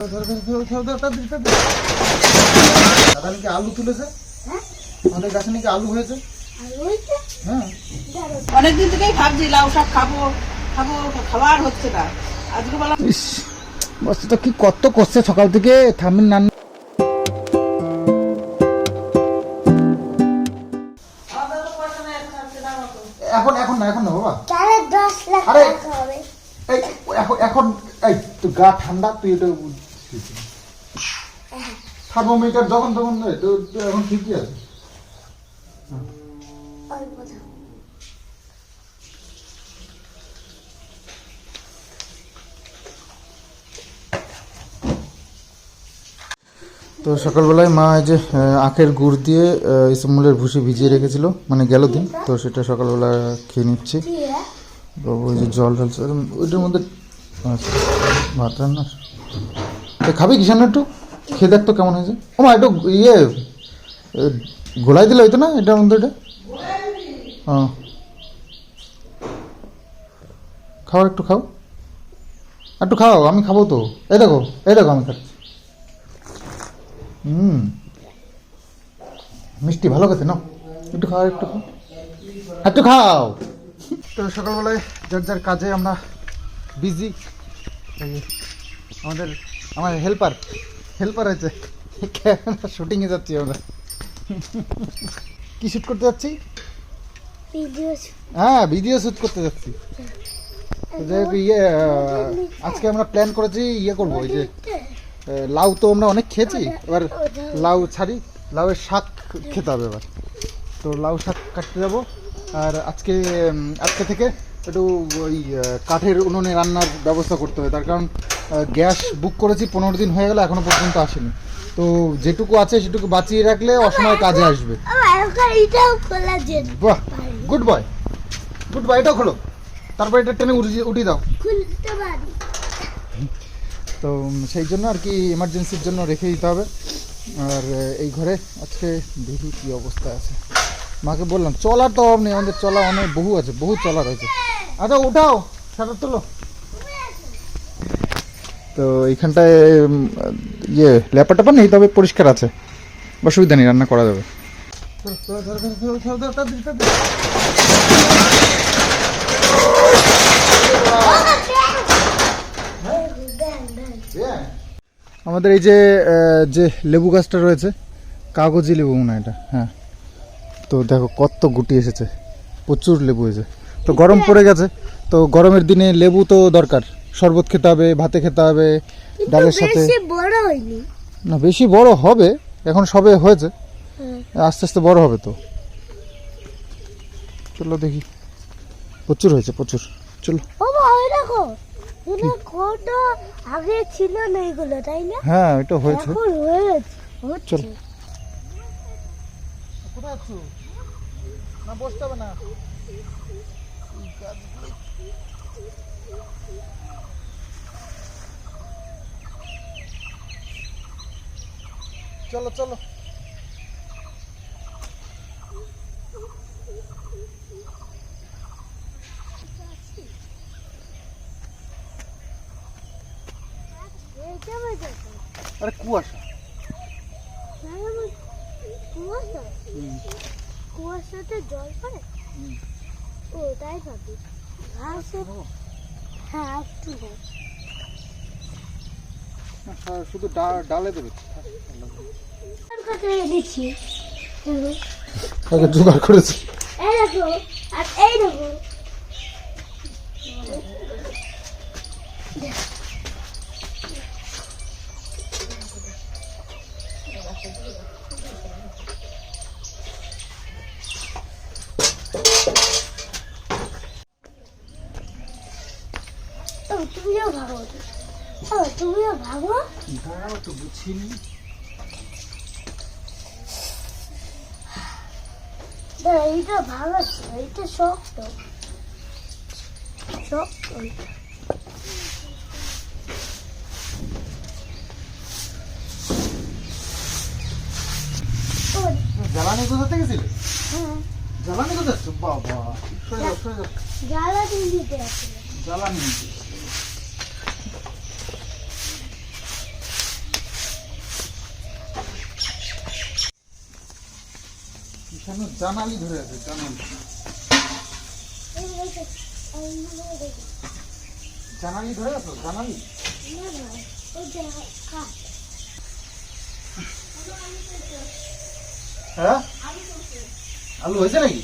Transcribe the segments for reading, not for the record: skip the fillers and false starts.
দাদা নাকি আলু তুলেছে, আমাদের গাছে নাকি আলু হয়েছে। হ্যাঁ, অনেকদিন থেকেই ভাবছি লাউ শাক খাবো খাবো, খাবার হচ্ছে না। আজকে বলা বস্তুটা কি কত করছে সকাল থেকে থামিন নান। এখন এখন না, এখন না বাবা, 10 লাখ আরে টাকা হবে। এই এখন এখন এই তো গা ঠান্ডা, তুই এটা থার্মোমিটার যখন তখন তো এখন ঠিকই আছে। অল্প দাও। তো সকালবেলায় মা এই যে আখের গুড় দিয়ে ইসমুলের ভুসি ভিজিয়ে রেখেছিল, মানে গেল দিন, তো সেটা সকালবেলা খেয়ে নিচ্ছি। বাবু ওই যে জল ঢালছে ওইটার মধ্যে, আচ্ছা ভাত রান্না। তো খাবি কি সামনে একটু খেয়ে দেখ তো কেমন হয়েছে। ও মা একটু ইয়ে গোলাই দিলে হইতো না এটার মধ্যে, এটা হ্যাঁ খাও, একটু খাও, একটু খাও, আমি খাবো তো। এই দেখো আমি খাচ্ছি। মিষ্টি ভালো খেতে নাও, একটু খাও, একটু খাও। তো সকালবেলায় যার যার কাজে আমরা বিজি। আমার হেল্পার আছে, শুটিংয়ে যাচ্ছি আমরা। কি শুট করতে যাচ্ছি? হ্যাঁ, ভিডিও শুট করতে যাচ্ছি। আজকে আমরা প্ল্যান করেছি ইয়ে করবো, ওই যে লাউ তো আমরা অনেক খেয়েছি, এবার লাউ ছাড়ি, লাউয়ের শাক খেতে হবে এবার। তো লাউ শাক কাটতে যাবো। আর আজকে থেকে একটু ওই কাঠের উনুনে রান্নার ব্যবস্থা করতে হবে, তার কারণ গ্যাস বুক করেছি 15 দিন হয়ে গেল, এখনো পর্যন্ত আসেনি। তো যেটুকু আছে সেটুকু বাঁচিয়ে রাখলে অসময় কাজে আসবে। বাহ, গুড বয়, এটাও খোলো, তারপর এটা টেনে উঠিয়ে দাও। তো সেই জন্য আর কি এমার্জেন্সির জন্য রেখে দিতে হবে। আর এই ঘরে আজকে দেখি কী অবস্থা আছে। মাকে বললাম চলার তো অভাব নেই, আমাদের চলা অনেক বহু চলা রয়েছে। আচ্ছা উঠাও, শাটার তোলো। তো এইখানটায় ল্যাপা টাপা নেই, তবে পরিষ্কার আছে, অসুবিধা নেই, রান্না করা যাবে। আমাদের এই যে লেবু গাছটা রয়েছে, কাগজি লেবু মনে হয় এটা, হ্যাঁ। তো দেখো কত গুটি এসেছে, প্রচুর লেবু হয়েছে। তো গরম পড়ে গেছে, তো গরমের দিনে লেবু তো দরকার, শরবত খেতে হবে, ভাতে খেতে হবে, ডালের সাথে। না বেশি বড় হবে, এখন সবে হয়েছে, আস্তে আস্তে বড় হবে। তো চলো দেখি, প্রচুর হয়েছে, প্রচুর। চলো আগে ছিল না এগুলো, তাই না? হ্যাঁ এটা হয়েছে, চলো। কোথায় আছো? না বসতে হবে না, চলো চলো। আরে কুয়াশা, কুয়াশাতে জল পড়ে, ও তাই ভাবি। হ্যাঁ একটু শুধু ডালে দেবে, দিচ্ছি। জোগাড় করেছি। এই দেখো, আর এই দেখো, তুমিও ভাবো, তুমিও ভাবো। তো বুঝিনি, এইটা ভালো, এইটা শক্ত। জ্বালানি কোথা থেকে ছিল? জ্বালানি কোথা? বাবা জ্বালানি দিতে আসলে জ্বালানি এখানে জানালি ধরে আছে, জানালি জানালি ধরে আছো, জানালি। হ্যাঁ আলু হয়েছে নাকি?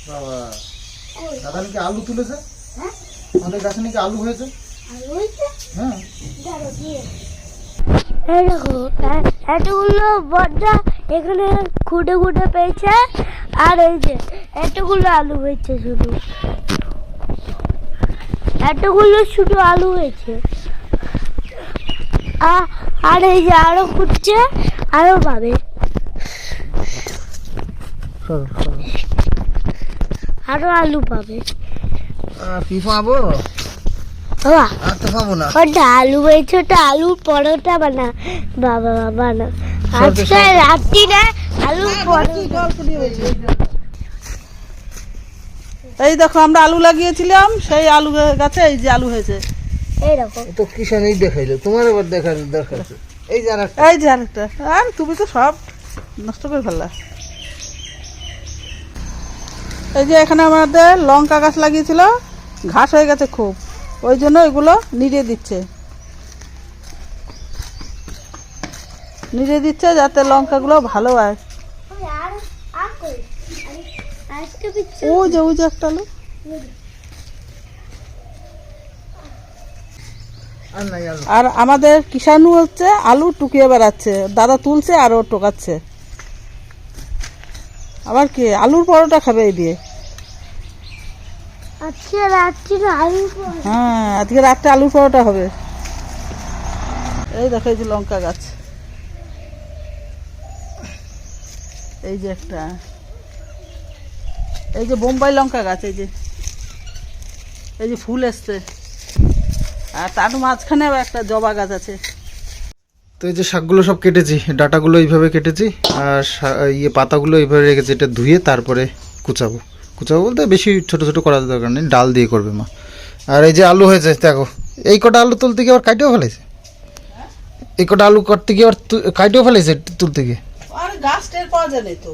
বাবা, দাদা নাকি আলু তুলেছে, আমাদের গাছে নাকি আলু হয়েছে। হ্যাঁ এই দেখো এতগুলো বড়া এখানে খুঁটে খুঁটে পেয়েছে, আর এই যে এতগুলো আলু হয়েছে, শুধু এতগুলো শুধু আলু হয়েছে। আর এই যে আরো খুঁজছে, আরো পাবে, আরো আলু পাবে। কি পাবো? বাবা আর তো পাবো না। ওটা আলু হয়েছে, ওটা আলুর পরোটা বানা বাবা বানা। আজকে রাত্রিরে আলুর পরোটা। এই দেখো আমরা আলু লাগিয়েছিলাম, সেই আলু গাছে এই যে আলু হয়েছে। এইরকম তো কিষান এই দেখাইলো, তোমার আবার দেখার দরকার আছে। এই যে আরেকটা। এই যে আরেকটা। আর তুমি তো সব নষ্ট করে ফেললা। এই যে এখানে আমাদের লঙ্কা গাছ লাগিয়েছিল, ঘাস হয়ে গেছে খুব, ওই জন্য এগুলো নিড়িয়ে দিচ্ছে, নিড়িয়ে দিচ্ছে যাতে লঙ্কাগুলো ভালো হয়। ওই যে একটা আলু। আর নাই আলু। আর আমাদের কিষানু হচ্ছে আলু টুকিয়ে বেড়াচ্ছে, দাদা তুলছে আর ও টোকাচ্ছে। আবার কি আলুর পরোটা খাবে এই দিয়ে? আজকে রাত্রিরে আলুর পরোটা। হ্যাঁ, আজকে রাত্রে আলুর পরোটা হবে। এই দেখো এই যে লঙ্কা গাছ, এই যে একটা, এই যে বোম্বাই লঙ্কা গাছ, এই যে ফুল এসছে, আর তার মাঝখানে একটা জবা গাছ আছে। তো এই যে শাকগুলো সব কেটেছি, ডাটাগুলো এইভাবে কেটেছি, আর পাতাগুলো এইভাবে রেখেছি। এটা ধুয়ে তারপরে কুচাবো। কুচাবো বলতে বেশি ছোট ছোট করার দরকার নেই, ডাল দিয়ে করবে মা। আর এই যে আলু হয়েছে দেখো, এই কটা আলু তুলতে গিয়ে আবার কাটেও ফেলেছে, এই কটা আলু কাটতে গিয়ে আবার কাটেও ফেলেছে তুলতে গিয়ে। আর গাছ টের পাওয়া যায় না তো।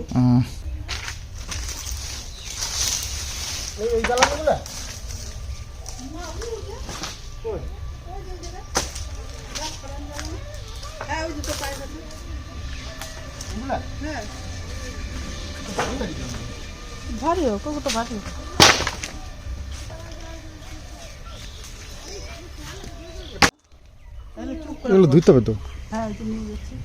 এই জ্বালানোগুলা হ্যাঁ, ওই যে তো পায়ে যাবে। হ্যাঁ, ভারী হোক, ওটা ভারী হোক। এগুলো ধুইতে হবে তো। হ্যাঁ, এই যে নিয়ে যাচ্ছি।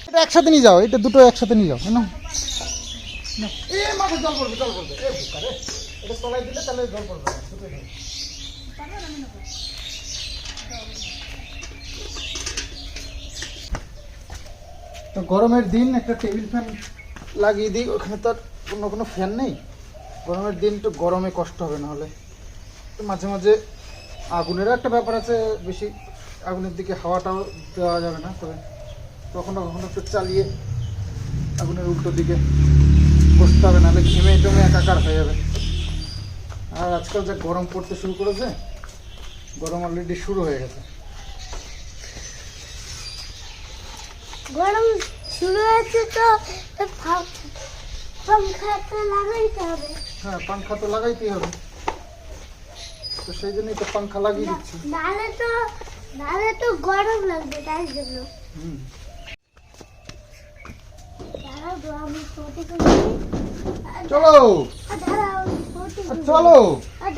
এটা একসাথে নিয়ে যাও, এটা দুটো একসাথে নিয়ে যাও। না এ মাথা জল পড়বে, জল পড়বে, এ বোকা রে, এটা তলায় দিলে তাহলে জল পড়বে না, দুটোই নাও। তো গরমের দিন একটা টেবিল ফ্যান লাগিয়ে দিই, ওখানে তো আর কোনো ফ্যান নেই। গরমের দিন তো গরমে কষ্ট হবে, না হলে তো মাঝে মাঝে আগুনেরও একটা ব্যাপার আছে, বেশি আগুনের দিকে হাওয়াটাও দেওয়া যাবে না, তবে কখনো কখনো একটু চালিয়ে আগুনের উল্টো দিকে বসতে হবে, নাহলে ঘেমে টেমে একাকার হয়ে যাবে। আর আজকাল যা গরম পড়তে শুরু করেছে, গরম অলরেডি শুরু হয়ে গেছে। গরম শুরু হয়েছে তো পাংখা তো লাগাইতে হবে। হ্যাঁ, পাংখা তো লাগাইতেই হবে, তো সেই জন্যই তো পাংখা লাগিয়ে দিচ্ছি। নাহলে তো গরম লাগবে, তাই জন্য। দাঁড়াও, আমি ছোটি করে চলো দাঁড়াও, ছোটি চলো,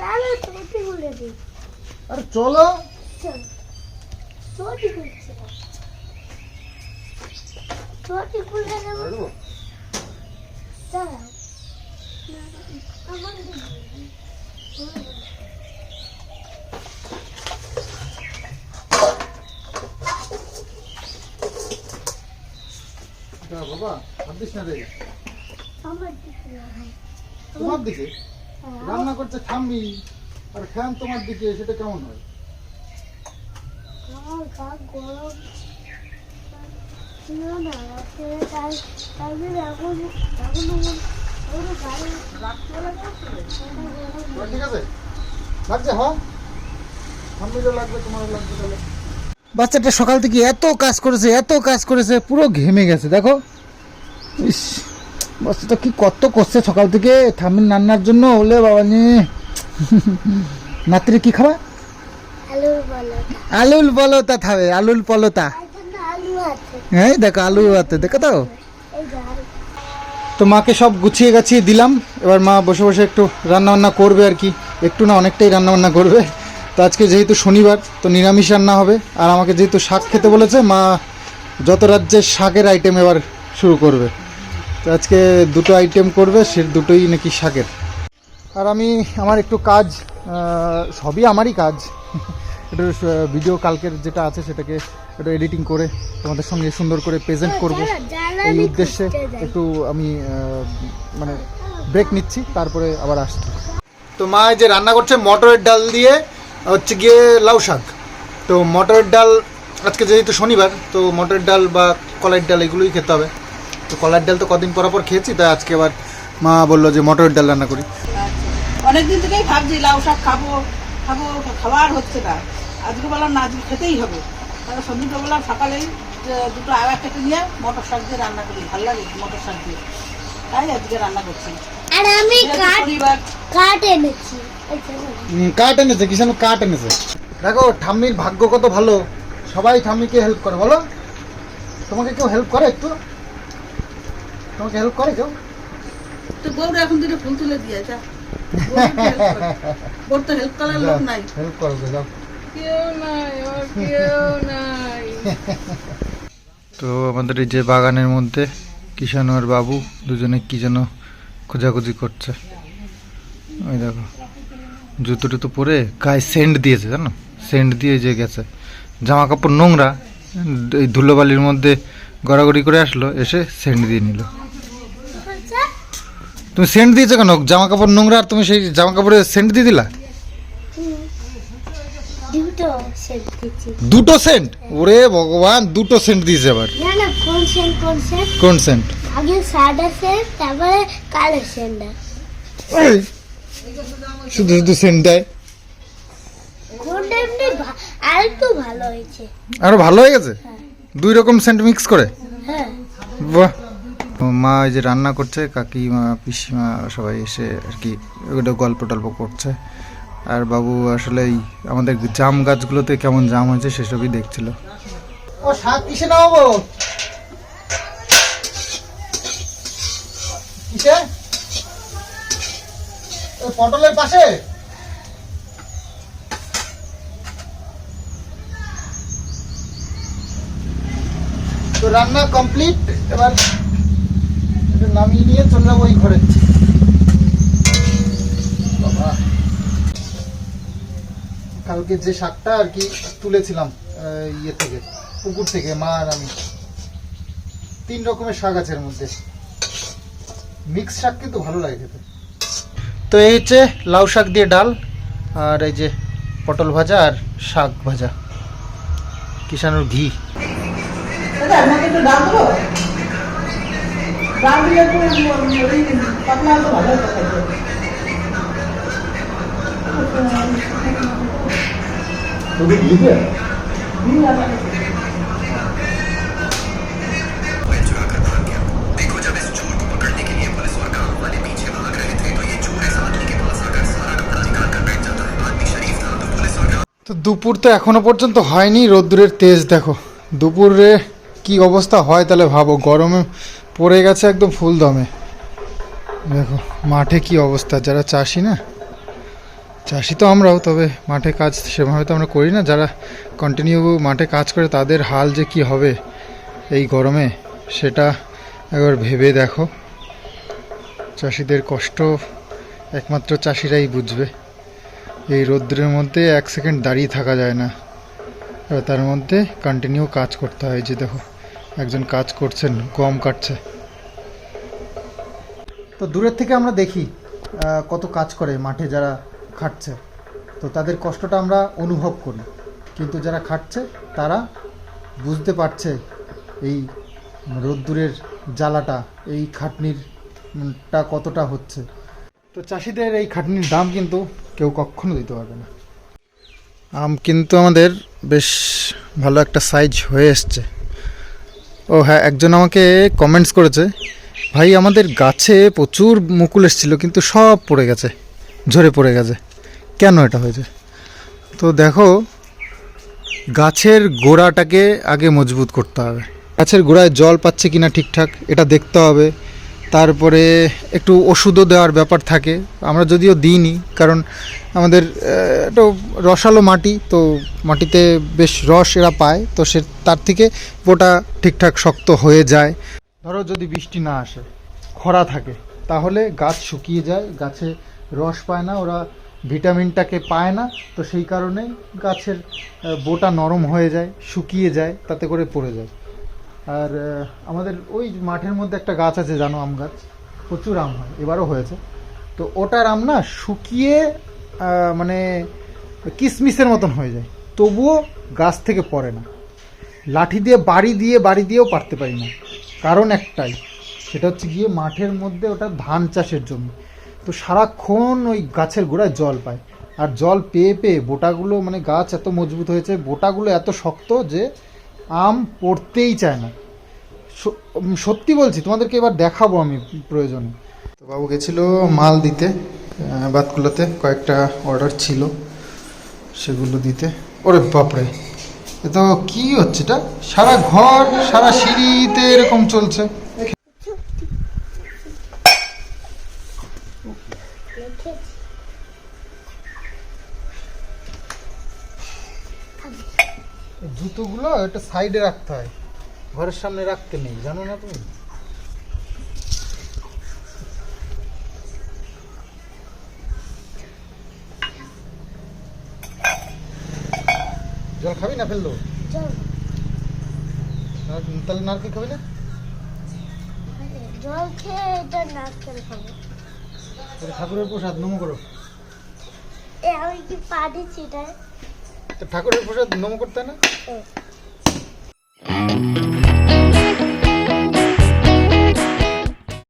দাঁড়াও, ছোটি খুলে দিই। আরে চলো, ছোটি খুলছে, ছোটি খুলে দেবো। দাঁড়াও, আমার বাবা হাত দিস না রে, আমার দিকে লাগাই। তোমার দিকে রান্না করছে ঠাম্মি আর ফ্যান তোমার দিকে, সেটা কেমন হয়? আমার গা গরম ছিল না তাহলে এখন ঠিক আছে, লাগছে? হ্যাঁ, ঠাম্মিরও লাগবে, তোমারও লাগবে। তাহলে বাচ্চাটা সকাল থেকে এত কাজ করেছে পুরো ঘেমে গেছে। দেখো, ইস, বাচ্চাটা কি কত করছে সকাল থেকে ঠাম্মির রান্নার জন্য। হলে বাবা নিয়ে নাতিরে কি খাবা? আলুল পলতা খাবে, আলুল পলতা। হ্যাঁ দেখো, আলু আছে, দেখো তো। তো মাকে সব গুছিয়ে গাছিয়ে দিলাম। এবার মা বসে বসে একটু রান্নাবান্না করবে আর কি, একটু না অনেকটাই রান্নাবান্না করবে। তো আজকে যেহেতু শনিবার, তো নিরামিষ রান্না হবে। আর আমাকে যেহেতু শাক খেতে বলেছে, মা যত রাজ্যের শাকের আইটেম এবার শুরু করবে। তো আজকে দুটো আইটেম করবে, সে দুটোই নাকি শাকের। আর আমি আমার একটু কাজ, সবই আমারই কাজ, একটু ভিডিও কালকের যেটা আছে সেটাকে একটু এডিটিং করে তোমাদের সঙ্গে সুন্দর করে প্রেজেন্ট করব, এই উদ্দেশ্যে একটু আমি মানে ব্রেক নিচ্ছি, তারপরে আবার আসছি। তো মা যে রান্না করছে মটরের ডাল দিয়ে হচ্ছে গিয়ে লাউ শাক। তো মটরের ডাল আজকে যেহেতু শনিবার, তো মটরের ডাল বা কলাইয়ের ডাল এগুলোই খেতে হবে। তো কলাইয়ের ডাল তো কদিন পর খেয়েছি, তাই আজকে আবার মা বললো যে মটরের ডাল রান্না করি। অনেকদিন থেকেই ভাবছি লাউ শাক খাবো খাবো, খাওয়ার হচ্ছে না। আজকে বললাম না, আজকে খেতেই হবে। তাহলে সন্ধ্যে বললাম সকালেই যে দুটো আবার কেটে নিয়ে মটর শাক দিয়ে রান্না করি, ভালো লাগে মটর শাক দিয়ে, তাই আজকে রান্না করছি। আর আমি কাঠ এনেছি। কাঠ এনেছে, কিষান কাঠ এনেছে। দেখো ঠাম্মির ভাগ্য কত ভালো, সবাই ঠাম্মিকে হেল্প করে। বলো, তোমাকে কেউ হেল্প করে? একটু তোমাকে হেল্প করে কেউ? তো বউরা এখন দুটো ফুল তুলে দিয়ে যা, বউর তো হেল্প করার লোক নাই। হেল্প করবে, যাও। কেউ নাই, ওর কেউ নাই। তো আমাদের এই যে বাগানের মধ্যে কিষান আর বাবু দুজনে কি যেন খোঁজাখুঁজি করছে। ওই দেখো, জুতো টুতো পরে গায়ে সেন্ট দিয়েছে, জানো, সেন্ট দিয়ে যে গেছে। জামা কাপড় নোংরা, এই ধুলোবালির মধ্যে গড়াগড়ি করে আসলো, এসে সেন্ট দিয়ে নিল। তুমি সেন্ট দিয়েছো কেন? জামা কাপড় নোংরা আর তুমি সেই জামা কাপড়ে সেন্ট দিয়ে দিলা? দুটো সেন্ট? ওরে ভগবান, দুটো সেন্ট দিয়েছে আবার। কোন সেন্ট? আগে সাদা সেন্ট, তারপরে কালো সেন্ট। শুধু শুধু সেন্ট দেয়। আরেকটু ভালো হয়েছে, আরো ভালো হয়ে গেছে, দুই রকম সেন্ট মিক্স করে। হ্যাঁ। বাহ। মা এই যে রান্না করছে, কাকিমা পিসিমা সবাই এসে আর কি ওটা গল্প টল্প করছে। আর বাবু আসলে আমাদের জাম গাছগুলোতে কেমন জাম হয়েছে সেসবই দেখছিল। ও শাক কিসে নামাবো? কিসে? পটলের পাশে। তো রান্না কমপ্লিট, এবার নামিয়ে নিয়ে চলে যাবো ওই ঘরে। বাবা, কালকে যে শাকটা আর কি তুলেছিলাম ইয়ে থেকে, পুকুর থেকে, মা আর আমি, 3 রকমের শাক আছে এর মধ্যে। মিক্স শাক কিন্তু ভালো লাগে খেতে। তো এই হচ্ছে লাউ শাক দিয়ে ডাল, আর এই যে পটল ভাজা আর শাক ভাজা, কিষানুর ঘি। তো দুপুর তো এখনো পর্যন্ত হয়নি, রোদ্দুরের তেজ দেখো। দুপুরে কি অবস্থা হয় তাহলে ভাবো, গরমে পড়ে গেছে একদম ফুল দমে। দেখো মাঠে কি অবস্থা, যারা চাষি না, চাষি তো আমরাও, তবে মাঠে কাজ সেভাবে তো আমরা করি না, যারা কন্টিনিউ মাঠে কাজ করে তাদের হাল যে কি হবে এই গরমে সেটা একবার ভেবে দেখো। চাষিদের কষ্ট একমাত্র চাষিরাই বুঝবে। এই রোদ্রের মধ্যে 1 সেকেন্ড দাঁড়িয়ে থাকা যায় না, তার মধ্যে কন্টিনিউ কাজ করতে হয়। যে দেখো একজন কাজ করছেন, গম কাটছে। তো দূরের থেকে আমরা দেখি কত কাজ করে মাঠে যারা খাটছে, তো তাদের কষ্টটা আমরা অনুভব করি, কিন্তু যারা খাটছে তারা বুঝতে পারছে এই রোদ্দুরের জ্বালাটা, এই খাটনিরটা কতটা হচ্ছে। তো চাষিদের এই খাটনির দাম কিন্তু কেউ কখনো দিতে পারবে না। আম কিন্তু আমাদের বেশ ভালো একটা সাইজ হয়ে এসছে। ও হ্যাঁ, একজন আমাকে কমেন্টস করেছে, ভাই আমাদের গাছে প্রচুর মুকুল এসেছিলো কিন্তু সব পড়ে গেছে, ঝরে পড়ে গেছে, কেন এটা হয়েছে? তো দেখো, গাছের গোড়াটাকে আগে মজবুত করতে হবে। গাছের গোড়ায় জল পাচ্ছে কিনা ঠিকঠাক এটা দেখতে হবে। তারপরে একটু ওষুধও দেওয়ার ব্যাপার থাকে, আমরা যদিও দিইনি, কারণ আমাদের একটু রসালো মাটি, তো মাটিতে বেশ রস এরা পায়, তো সে তার থেকে ওটা ঠিকঠাক শক্ত হয়ে যায়। ধরো যদি বৃষ্টি না আসে, খরা থাকে, তাহলে গাছ শুকিয়ে যায়, গাছে রস পায় না, ওরা ভিটামিনটাকে পায় না, তো সেই কারণে গাছের বোটা নরম হয়ে যায়, শুকিয়ে যায়, তাতে করে পড়ে যায়। আর আমাদের ওই মাঠের মধ্যে একটা গাছ আছে জানো, আম গাছ, প্রচুর আম হয়, এবারও হয়েছে। তো ওটার আম না শুকিয়ে মানে কিসমিসের মতন হয়ে যায়, তবুও গাছ থেকে পড়ে না। লাঠি দিয়ে বাড়ি দিয়েও পারতে পারি না, কারণ একটাই, সেটা হচ্ছে গিয়ে মাঠের মধ্যে ওটা ধান চাষের জন্য, তো সারাক্ষণ ওই গাছের গোড়ায় জল পায়, আর জল পেয়ে পেয়ে বোটাগুলো, মানে গাছ এত মজবুত হয়েছে, বোটাগুলো এত শক্ত যে আম পড়তেই চায় না। সত্যি বলছি, তোমাদেরকে এবার দেখাবো আমি প্রয়োজনে। তো বাবু গেছিল মাল দিতে বাতকুলাতে, কয়েকটা অর্ডার ছিল সেগুলো দিতে। ওরে বাপরে, এ তো কি হচ্ছে, এটা সারা ঘর সারা সিঁড়িতে এরকম চলছে। জুতোগুলো একটা সাইডে রাখতে হয়, ঘরের সামনে রাখতে নেই, জানো না তুমি? জল খাবি না ফেললো? তাহলে নারকেল খাবি না? জল খেয়ে এটা নারকেল খাবো। ঠাকুরের প্রসাদ নমো করো। আমি কি পাঠিয়েছি এটা? ঠাকুরের প্রসাদ নমো করতে না?